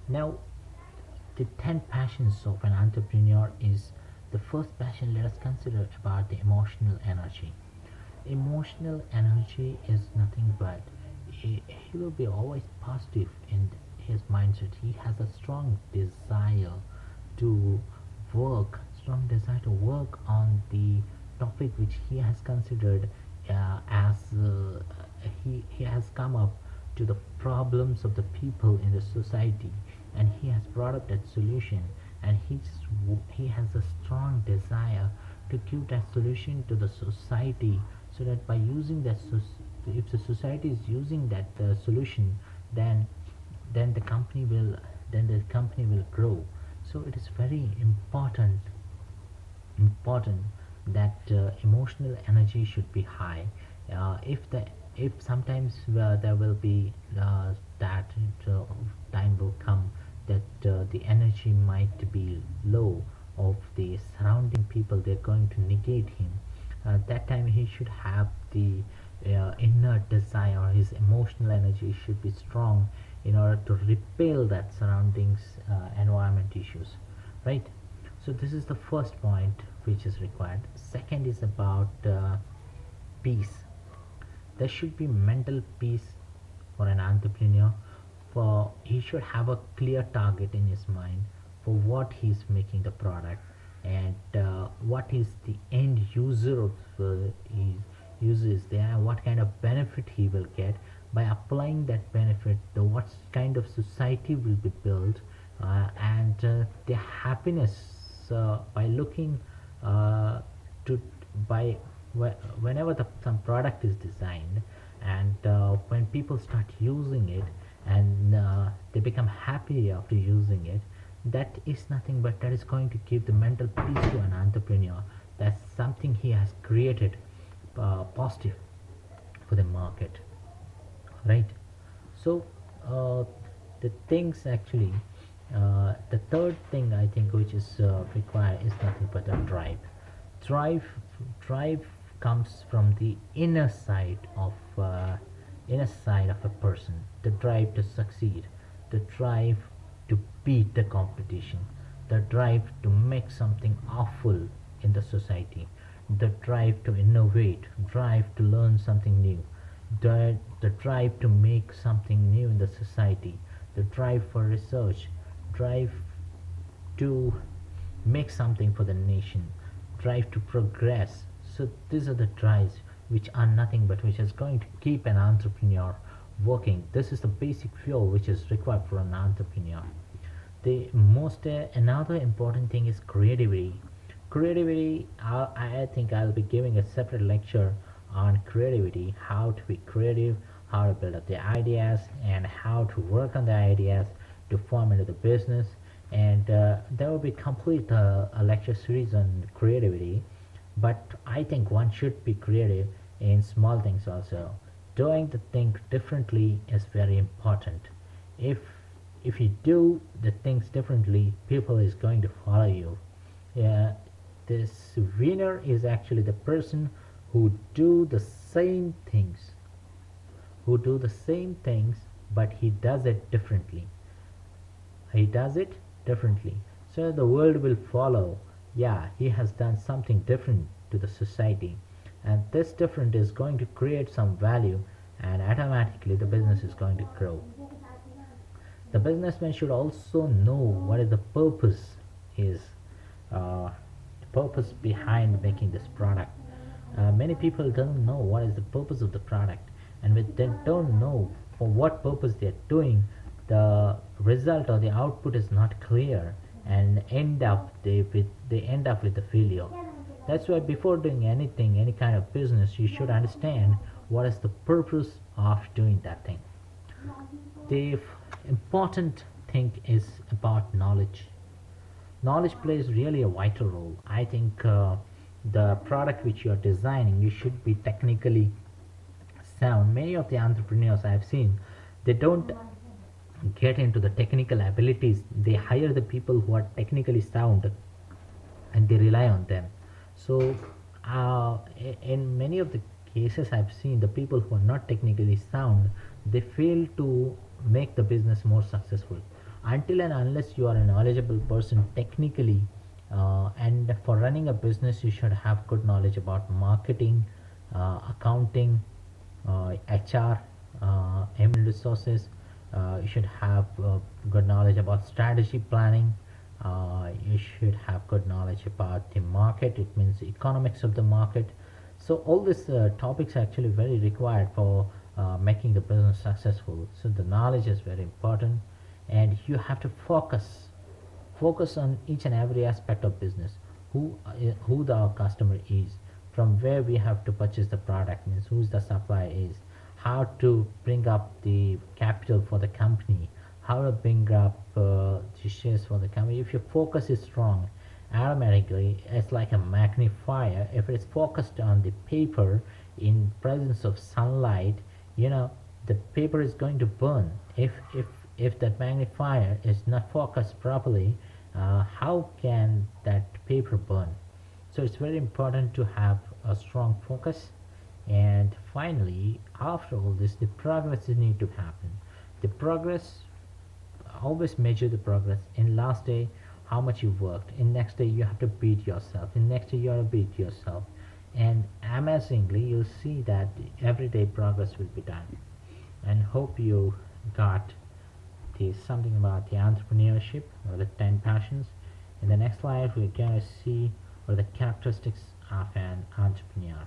Now, the 10 passions of an entrepreneur is the first passion. Let us consider about the emotional energy. Emotional energy is nothing but he will be always positive in his mindset. He has a to strong desire to work on the topic which he has considered as he has come up to the problems of the people in the society, and he has brought up that solution, and he has a strong desire to give that solution to the society, so that by using if the society is using that solution, then then the company will then the company will grow. So it is very important that emotional energy should be high. If sometimes there will be that uh, time will come that the energy might be low of the surrounding people, they're going to negate him. That time he should have the inner desire. His emotional energy should be strong in order to repel that surroundings environment issues, right? So this is the first point which is required. Second is about peace. There should be mental peace for an entrepreneur. For he should have a clear target in his mind for what he's making the product, and what is the end user of his uses there, and what kind of benefit he will get by applying that benefit. The what kind of society will be built, and the happiness by looking uh, to by whenever some product is designed, and when people start using it, and they become happy after using it, that is nothing but that is going to give the mental peace to an entrepreneur. That's something he has created positive for the market, right? So the things actually the third thing I think which is required is nothing but a drive drive comes from the inner side of a person. The drive to succeed, the drive to beat the competition, the drive to make something awful in the society, the drive to innovate, drive to learn something new, the drive to make something new in the society, the drive for research, drive to make something for the nation, drive to progress. So these are the drives which are nothing but which is going to keep an entrepreneur working. This is the basic fuel which is required for an entrepreneur. The most another important thing is creativity. Creativity, I think I'll be giving a separate lecture on creativity, how to be creative, how to build up the ideas, and how to work on the ideas to form into the business. And there will be complete a lecture series on creativity. But I think one should be creative in small things also. Doing the thing differently is very important. If if you do the things differently, people is going to follow you. Yeah, this winner is actually the person who do the same things, but he does it differently. He does it differently. So the world will follow. Yeah, he has done something different to the society, and this different is going to create some value, and automatically the business is going to grow. The businessman should also know what is the is purpose behind making this product. Many people don't know what is the purpose of the product, and when they don't know for what purpose they are doing, the result or the output is not clear, and they end up with the failure. That's why before doing anything, any kind of business, you should understand what is the purpose of doing that thing. The important thing is about knowledge. Knowledge plays really a vital role. I think the product which you are designing, you should be technically sound. Many of the entrepreneurs I've seen, they don't get into the technical abilities. They hire the people who are technically sound, and they rely on them. So in many of the cases I've seen, the people who are not technically sound, they fail to make the business more successful. until and unless you are a knowledgeable person technically. And for running a business, you should have good knowledge about marketing, accounting, HR, human resources. You should have good knowledge about strategy planning. You should have good knowledge about the market. It means economics of the market. So all these topics are actually very required for making the business successful. So the knowledge is very important, and you have to focus on each and every aspect of business. Who the customer is, from where we have to purchase the product, means who's the supplier is, how to bring up the capital for the company, how to bring up the shares for the company. If your focus is strong, automatically it's like a magnifier. If it's focused on the paper in presence of sunlight, you know, the paper is going to burn. If that magnifier is not focused properly, how can that paper burn? So it's very important to have a strong focus. And finally, after all this, the progress need to happen. The progress, always measure the progress. In last day, how much you worked. In next day, you have to beat yourself. In next day, you have to beat yourself. And amazingly, you'll see that everyday progress will be done. And hope you got the something about the entrepreneurship or the 10 passions. In the next slide, we're going to see what are the characteristics of an entrepreneur.